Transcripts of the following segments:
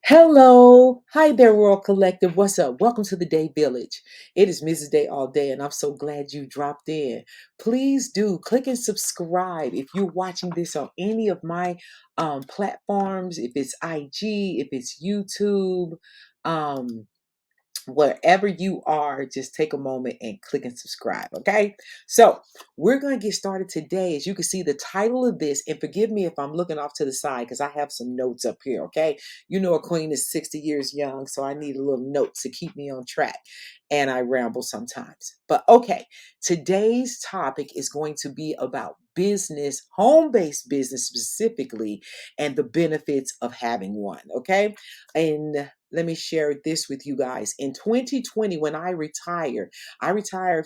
Hello. Hi there, World Collective. What's up? Welcome to the Day Village. It is Mrs. Day all day, and I'm so glad you dropped in. Please do click and subscribe if you're watching this on any of my platforms, if it's IG, if it's YouTube. Um, Wherever you are, just take a moment and click and subscribe. Okay. So we're going to get started today. As you can see, the title of this, and forgive me if I'm looking off to the side because I have some notes up here. Okay. You know, a queen is 60 years young, so I need a little notes to keep me on track. And I ramble sometimes. But okay, today's topic is going to be about business, home based business specifically, and the benefits of having one. Okay. And let me share this with you guys. In 2020, when I retired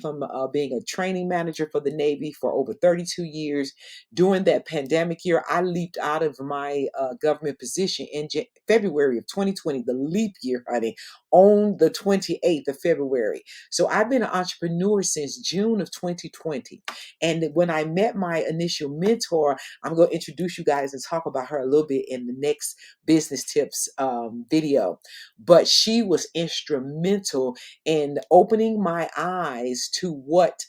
from being a training manager for the Navy for over 32 years. During that pandemic year, I leaped out of my government position in February of 2020, the leap year, honey, on the 28th of February. So I've been an entrepreneur since June of 2020. And when I met my initial mentor, I'm going to introduce you guys and talk about her a little bit in the next business tips video. But she was instrumental in opening my eyes to what,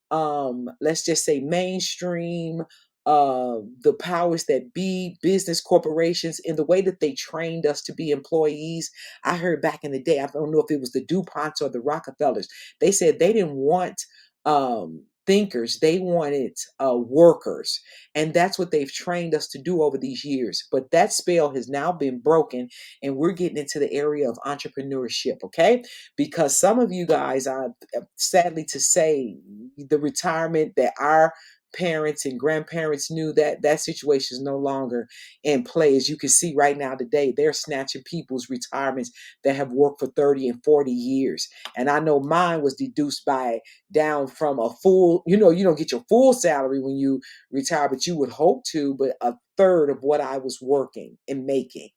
let's just say, mainstream, the powers that be, business corporations, in the way that they trained us to be employees. I heard back in the day, I don't know if it was the DuPonts or the Rockefellers, they said they didn't want thinkers, they wanted workers. And that's what they've trained us to do over these years. But that spell has now been broken, and we're getting into the area of entrepreneurship, okay? Because some of you guys are, sadly to say, the retirement that our parents and grandparents knew, that that situation is no longer in play. As you can see right now today, they're snatching people's retirements that have worked for 30 and 40 years. And I know mine was deduced by down from a full, you don't get your full salary when you retire, but you would hope to, but a third of what I was working and making.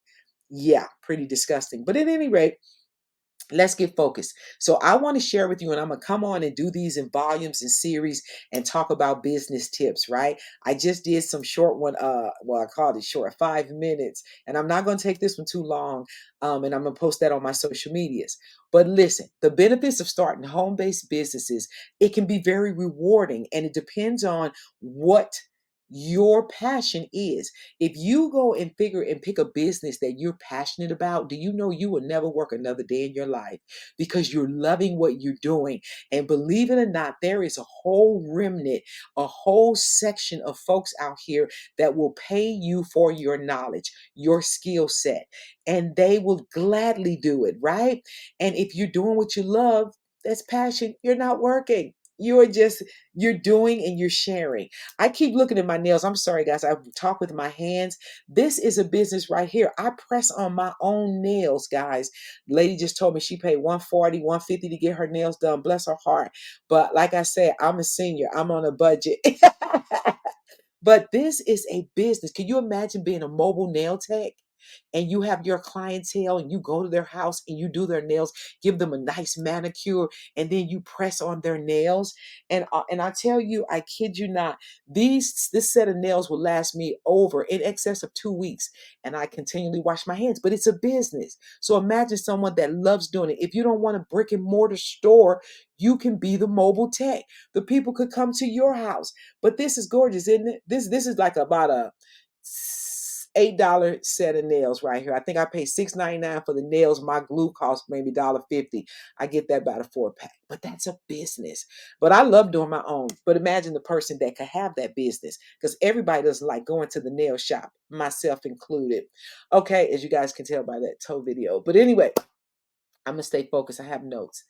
Yeah, pretty disgusting. But at any rate, let's get focused. So I want to share with you, and I'm going to come on and do these in volumes and series and talk about business tips, right? I just did some short one, well, I called it short, 5 minutes, and I'm not going to take this one too long. And I'm going to post that on my social medias. But listen, the benefits of starting home-based businesses, it can be very rewarding, and it depends on what your passion is. If you go and figure and pick a business that you're passionate about, do you know you will never work another day in your life because you're loving what you're doing? And believe it or not, there is a whole remnant, a whole section of folks out here that will pay you for your knowledge, your skill set, and they will gladly do it, right? And if you're doing what you love, that's passion, you're not working. You're doing and you're sharing. I keep looking at my nails. I'm sorry, guys. I talk with my hands. This is a business right here. I press on my own nails, guys. Lady just told me she paid 140, 150 to get her nails done. Bless her heart. But like I said, I'm a senior. I'm on a budget. But this is a business. Can you imagine being a mobile nail tech? And you have your clientele and you go to their house and you do their nails, give them a nice manicure, and then you press on their nails. And I tell you, I kid you not, this set of nails will last me over in excess of 2 weeks, and I continually wash my hands. But it's a business. So imagine someone that loves doing it. If you don't want a brick and mortar store, you can be the mobile tech. The people could come to your house. But this is gorgeous, isn't it? This is like about a $8 set of nails right here. I think I paid $6.99 for the nails. My glue cost maybe $1.50. I get that by the 4-pack. But that's a business. But I love doing my own. But imagine the person that could have that business, because everybody doesn't like going to the nail shop, myself included. Okay, as you guys can tell by that toe video. But anyway, I'm gonna stay focused. I have notes.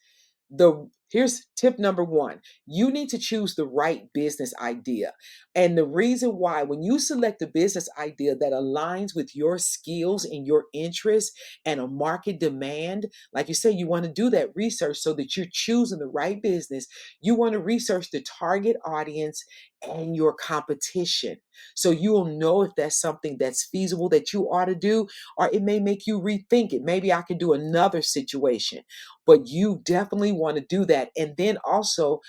Here's tip number one. You need to choose the right business idea. And the reason why, when you select a business idea that aligns with your skills and your interests and a market demand, like you say, you want to do that research so that you're choosing the right business. You want to research the target audience and your competition, so you will know if that's something that's feasible that you ought to do, or it may make you rethink it. Maybe I could do another situation. But you definitely want to do that. And then also,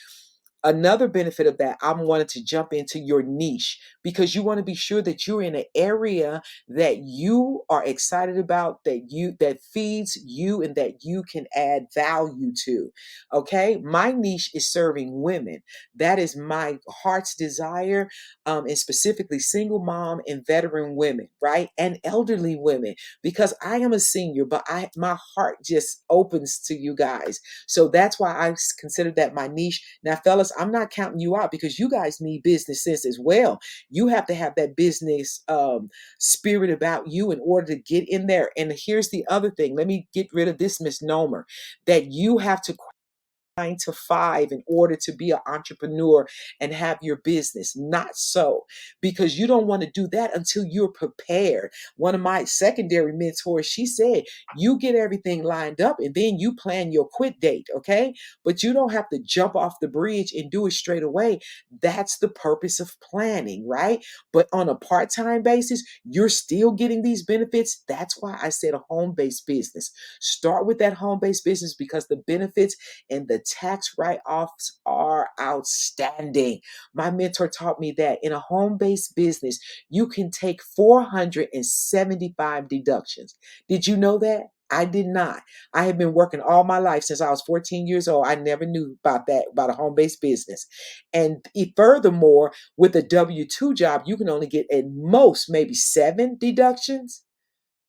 Another benefit of that, I'm wanting to jump into your niche because you want to be sure that you're in an area that you are excited about, that feeds you and that you can add value to. Okay? My niche is serving women. That is my heart's desire, and specifically single mom and veteran women, right? And elderly women, because I am a senior, but my heart just opens to you guys. So that's why consider that my niche. Now, fellas, I'm not counting you out because you guys need business sense as well. You have to have that business spirit about you in order to get in there. And here's the other thing. Let me get rid of this misnomer that you have to 9 to 5 in order to be an entrepreneur and have your business. Not so, because you don't want to do that until you're prepared. One of my secondary mentors, she said, you get everything lined up and then you plan your quit date, okay? But you don't have to jump off the bridge and do it straight away. That's the purpose of planning, right? But on a part-time basis, you're still getting these benefits. That's why I said a home-based business. Start with that home-based business because the benefits and the tax write-offs are outstanding. My mentor taught me that in a home-based business, you can take 475 deductions. Did you know that? I did not. I have been working all my life since I was 14 years old. I never knew about that, about a home-based business. And furthermore, with a W-2 job, you can only get at most maybe 7 deductions.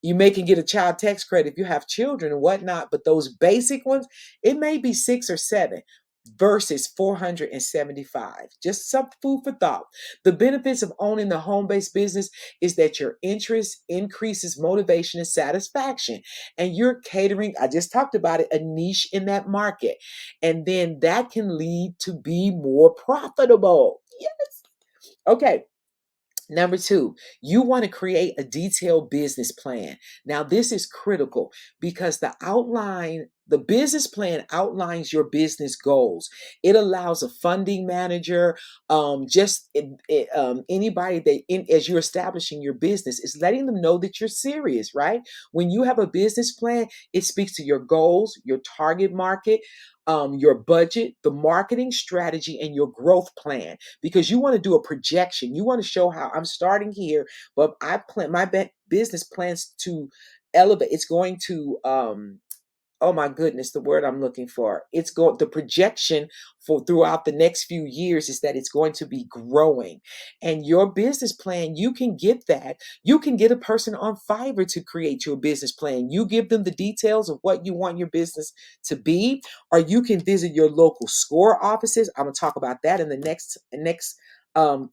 You may can get a child tax credit if you have children and whatnot, but those basic ones, it may be 6 or 7 versus 475. Just some food for thought. The benefits of owning the home-based business is that your interest increases motivation and satisfaction. And you're catering, I just talked about it, a niche in that market. And then that can lead to be more profitable. Yes. Okay. Number 2, you want to create a detailed business plan. Now, this is critical because the business plan outlines your business goals. It allows a funding manager, anybody as you're establishing your business, is letting them know that you're serious, right? When you have a business plan, it speaks to your goals, your target market, your budget, the marketing strategy, and your growth plan because you want to do a projection. You want to show how I'm starting here, but I plan my business plans to elevate. It's going to oh my goodness, the word I'm looking for. It's going the projection for throughout the next few years is that it's going to be growing. And your business plan, you can get that. You can get a person on Fiverr to create your business plan. You give them the details of what you want your business to be, or you can visit your local SCORE offices. I'm gonna talk about that in the next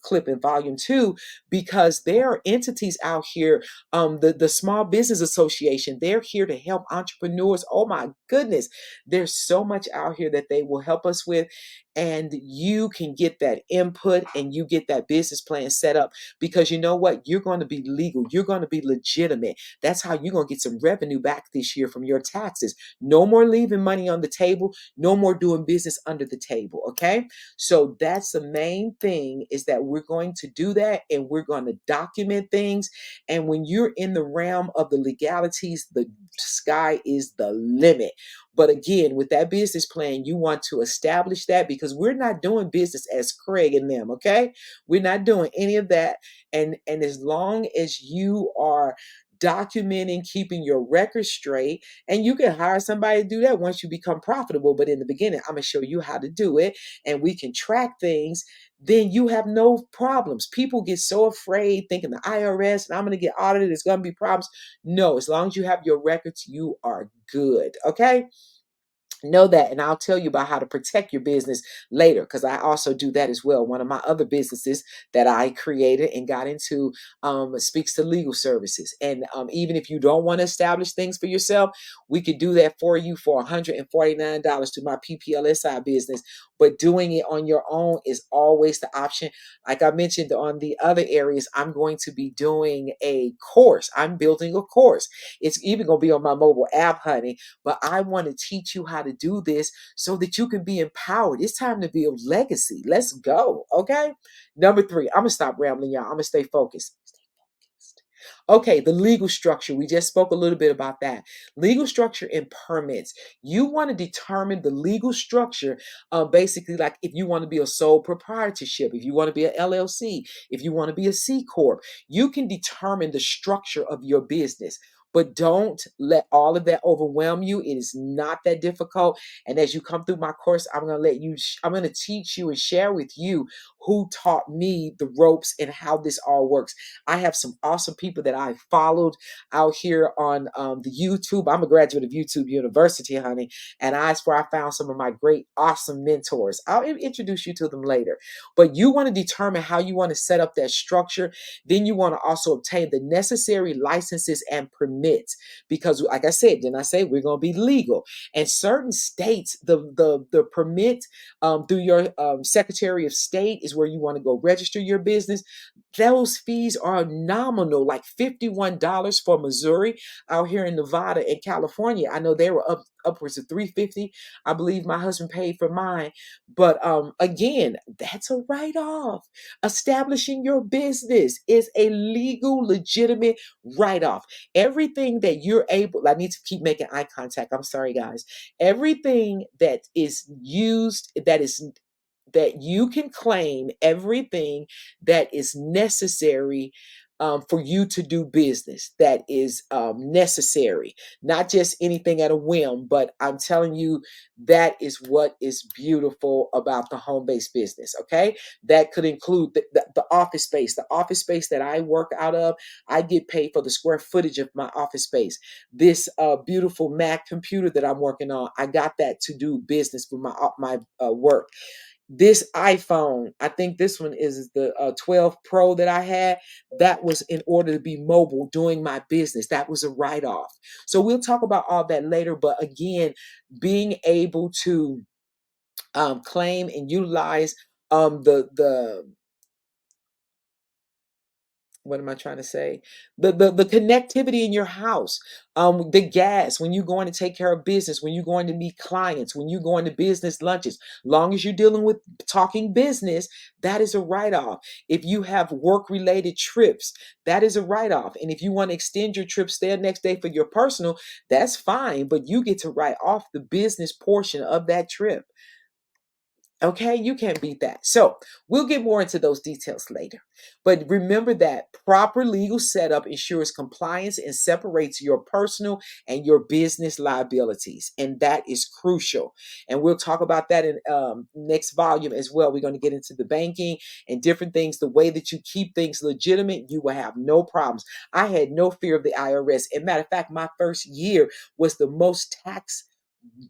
clip in volume 2 because there are entities out here, the Small Business Association, they're here to help entrepreneurs. Oh my goodness, there's so much out here that they will help us with, and you can get that input and you get that business plan set up because you know what? You're going to be legal, you're going to be legitimate. That's how you're going to get some revenue back this year from your taxes. No more leaving money on the table, no more doing business under the table. Okay, so that's the main thing, is that we're going to do that and we're going to document things. And when you're in the realm of the legalities, the sky is the limit. But again, with that business plan, you want to establish that because we're not doing business as Craig and them, okay? We're not doing any of that. And as long as you are documenting, keeping your record straight, and you can hire somebody to do that once you become profitable. But in the beginning, I'm gonna show you how to do it, and we can track things. Then you have no problems. People get so afraid thinking the IRS and I'm going to get audited, there's going to be problems. No, as long as you have your records, you are good. Okay. Know that, and I'll tell you about how to protect your business later because I also do that as well. One of my other businesses that I created and got into speaks to legal services, and even if you don't want to establish things for yourself, we could do that for you for $149 to my PPLSI business. But doing it on your own is always the option. Like I mentioned on the other areas, I'm going to be doing a course. I'm building a course. It's even going to be on my mobile app, honey, but I want to teach you how to do this so that you can be empowered. It's time to build legacy. Let's go. Okay. Number 3, I'm going to stop rambling, y'all. I'm going to stay focused. Stay focused. Okay, the legal structure. We just spoke a little bit about that. Legal structure and permits. You want to determine the legal structure, basically, like if you want to be a sole proprietorship, if you want to be a LLC, if you want to be a C Corp, you can determine the structure of your business. But don't let all of that overwhelm you. It is not that difficult. And as you come through my course, I'm going to I'm going to teach you and share with you who taught me the ropes and how this all works. I have some awesome people that I followed out here on the YouTube. I'm a graduate of YouTube University, honey, and that's where I found some of my great, awesome mentors. I'll introduce you to them later. But you want to determine how you want to set up that structure. Then you want to also obtain the necessary licenses and permits because, like I said, then I say we're going to be legal. And certain states, the permit through your Secretary of State is where you want to go register your business. Those fees are nominal, like $51 for Missouri. Out here in Nevada and California, I know they were upwards of 350. I believe my husband paid for mine. But again, that's a write-off. Establishing your business is a legal, legitimate write-off. Everything that you're able, I need to keep making eye contact. I'm sorry, guys. Everything that is used, that you can claim, everything that is necessary for you to do business, that is necessary, not just anything at a whim, but I'm telling you, that is what is beautiful about the home-based business. Okay, that could include the office space. The office space that I work out of, I get paid for the square footage of my office space. This beautiful Mac computer that I'm working on, I got that to do business with my work. This iPhone, I think this one is the 12 Pro that I had. That was in order to be mobile doing my business. That was a write off. So we'll talk about all that later. But again, being able to claim and utilize the what am I trying to say? The connectivity in your house, the gas when you're going to take care of business, when you're going to meet clients, when you're going to business lunches. Long as you're dealing with talking business, that is a write-off. If you have work-related trips, that is a write-off. And if you want to extend your trip, stay the next day for your personal, that's fine. But you get to write off the business portion of that trip. Okay, you can't beat that. So we'll get more into those details later. But remember that proper legal setup ensures compliance and separates your personal and your business liabilities. And that is crucial. And we'll talk about that in next volume as well. We're going to get into the banking and different things. The way that you keep things legitimate, you will have no problems. I had no fear of the IRS. And matter of fact, my first year was the most tax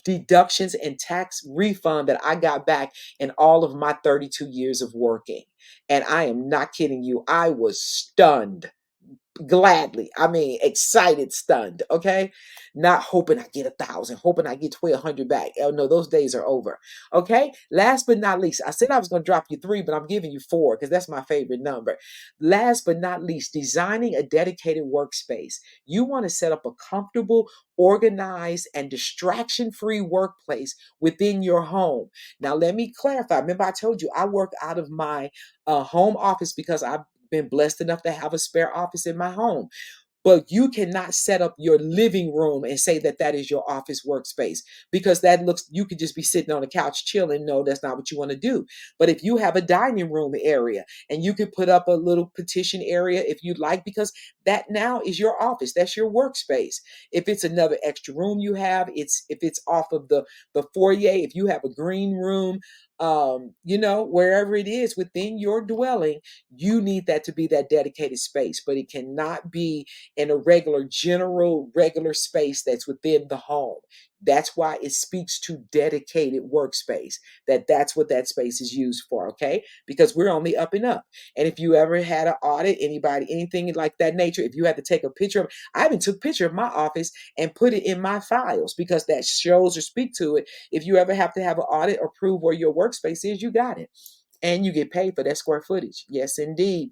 deductions and tax refund that I got back in all of my 32 years of working. And I am not kidding you. I was stunned, gladly. I mean, excited, stunned. Okay, not hoping I get 1,000, hoping I get 1,200 back. Oh no, those days are over. Okay, last but not least, I said I was going to drop you three, but I'm giving you four because that's my favorite number. Last but not least, designing a dedicated workspace. You want to set up a comfortable, organized, and distraction-free workplace within your home. Now, let me clarify. Remember, I told you I work out of my home office because I've been blessed enough to have a spare office in my home. But you cannot set up your living room and say that that is your office workspace because that looks, you could just be sitting on the couch chilling. No, that's not what you want to do. But if you have a dining room area and you could put up a little petition area if you'd like, because that now is your office, that's your workspace. If it's another extra room you have, if it's off of the foyer, if you have a green room, wherever it is within your dwelling, you need that to be that dedicated space. But it cannot be in a regular space that's within the home. That's why it speaks to dedicated workspace, that's what that space is used for. Okay, because we're on the up and up. And if you ever had an audit, anybody, anything like that nature, if you had to take a picture of, I even took a picture of my office and put it in my files because that shows or speak to it. If you ever have to have an audit or prove where your workspace is, you got it. And you get paid for that square footage. Yes, indeed.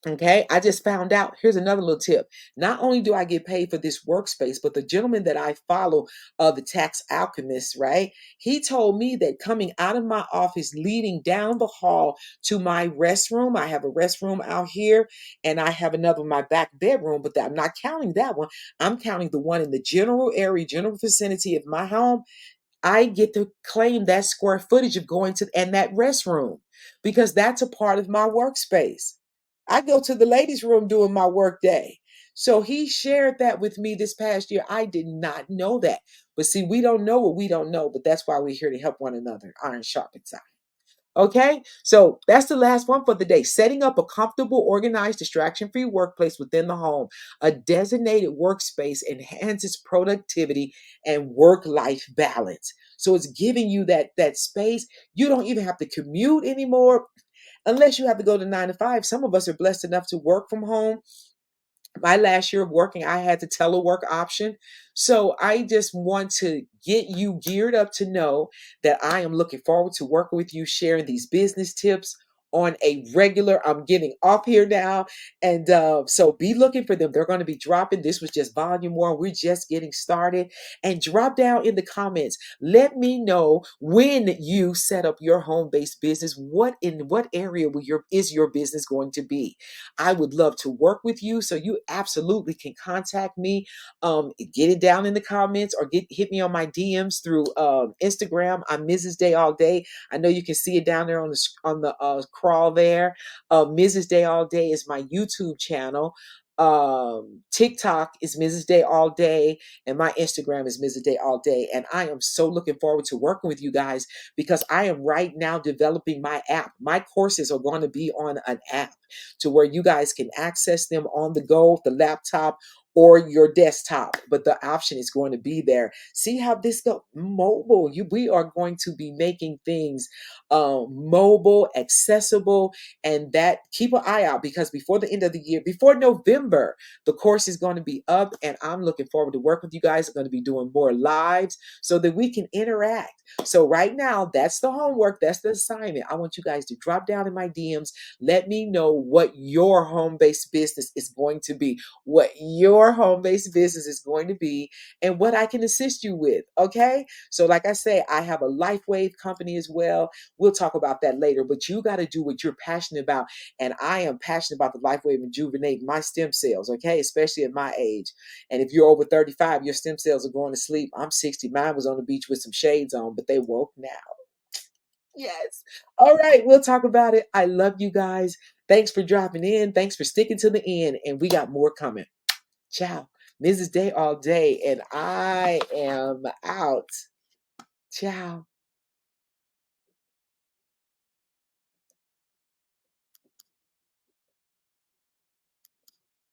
Okay, I just found out. Here's another little tip. Not only do I get paid for this workspace, but the gentleman that I follow, the tax alchemist, right? He told me that coming out of my office, leading down the hall to my restroom, I have a restroom out here, and I have another in my back bedroom, but I'm not counting that one. I'm counting the one in the general area, general vicinity of my home. I get to claim that square footage of going to and that restroom because that's a part of my workspace. I go to the ladies' room doing my work day. So he shared that with me this past year. I did not know that. But see, we don't know what we don't know, but that's why we're here to help one another. Iron sharpens iron. Okay, so that's the last one for the day. Setting up a comfortable, organized, distraction free workplace within the home. A designated workspace enhances productivity and work life balance. So it's giving you that space. You don't even have to commute anymore unless you have to go to 9 to 5. Some of us are blessed enough to work from home. My last year of working, I had the telework option. So I just want to get you geared up to know that I am looking forward to working with you, sharing these business tips on a regular. I'm getting off here now. And so be looking for them. They're going to be dropping. This was just volume one. We're just getting started. And drop down in the comments. Let me know when you set up your home-based business. What area is your business going to be? I would love to work with you. So you absolutely can contact me. Get it down in the comments or hit me on my DMs through Instagram. I'm Mrs. Day All Day. I know you can see it down there on the crawl there. Mrs. Day All Day is my YouTube channel. TikTok is Mrs. Day All Day, and my Instagram is Mrs. Day All Day. And I am so looking forward to working with you guys because I am right now developing my app. My courses are going to be on an app to where you guys can access them on the go, the laptop, or your desktop, but the option is going to be there. See how this go mobile. We are going to be making things mobile, accessible, and that keep an eye out because before the end of the year, before November, the course is going to be up, and I'm looking forward to work with you guys. I'm going to be doing more lives so that we can interact. So right now, that's the homework. That's the assignment. I want you guys to drop down in my DMs. Let me know what your home-based business is going to be, what your home-based business is going to be, and what I can assist you with. Okay. So, like I say, I have a LifeWave company as well. We'll talk about that later, but you got to do what you're passionate about. And I am passionate about the LifeWave rejuvenate my stem cells, okay, especially at my age. And if you're over 35, your stem cells are going to sleep. I'm 60. Mine was on the beach with some shades on, but they woke now. Yes. All right. We'll talk about it. I love you guys. Thanks for dropping in. Thanks for sticking to the end. And we got more coming. Ciao. Mrs. Day All Day. And I am out. Ciao.